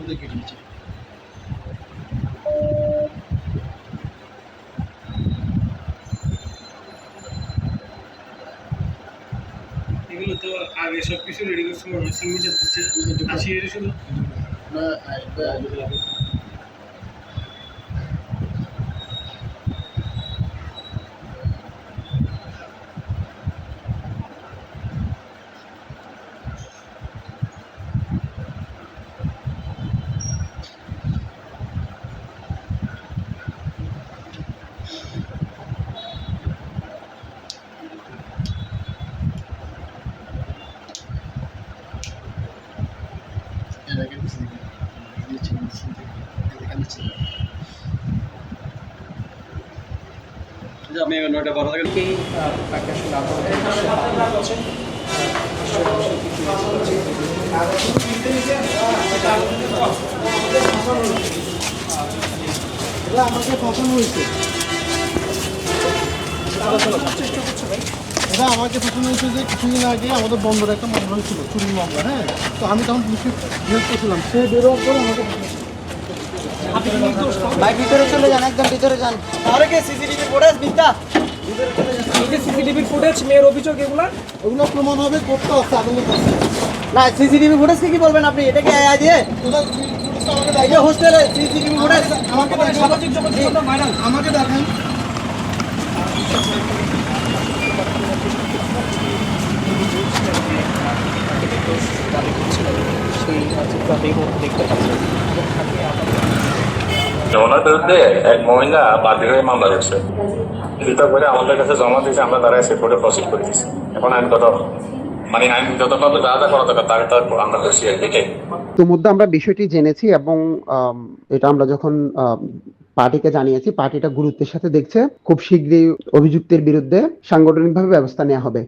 দিয়ে কেটে নিচ্ছে। এগুলো তো আগে সবকিছু রেডি করতে পারবো, সিগনেচার দিচ্ছে আসি এর শুধু না আমি 9টা 12 থেকে তাকে আসলে আদালতে করছেন। আমাকে ফাঁসানো হয়েছে, এটা আমাকে ফাঁসানো হয়েছে যে কিছুদিন আগে আমাদের বন্দরে একটা মামলা হয়েছিল, চুরির মামলা। হ্যাঁ, তো আমি তখন পুলিশকে হেল্প করছিলাম, সে বেরোয়ার পর আমাকে ভাই ভিতরে চলে যান, একদম ভিতরে যান। তাহলে কি সিসিটিভি ফুটেজ মিথ্যা? সিসিটিভি ফুটেজ মেয়ের অভিযোগ ওগুলো প্রমাণ হবে, করতে হচ্ছে আদালত আছে। না, সিসিটিভি ফুটেজ কি বলবেন আপনি? এটা কি আয়া দিয়ে এই যে হোস্টেলে সিসিটিভি ফুটেজ আমাকে দেখেন, সামাজিক যোগাযোগ ভাইরাল। আমাকে দেখেন। ওনার বিরুদ্ধে এক মহিলা বাদী হয়ে মামলা করছে, রিটা করে আমাদের কাছে জমা দিয়েছে, আমরা তারা সেপোর্টে প্রসিড করে দিচ্ছি। এখন আইনগত আইনগতভাবে যা যা করা দরকার তার আমরা করছি এটাই। ইতিমধ্যে আমরা বিষয়টি জেনেছি এবং এটা আমরা যখন পার্টিকে জানিয়েছি, পার্টিটা গুরুত্বের সাথে দেখছে। খুব শীঘ্রই অভিযুক্তের বিরুদ্ধে সাংগঠনিকভাবে ব্যবস্থা নেওয়া হবে।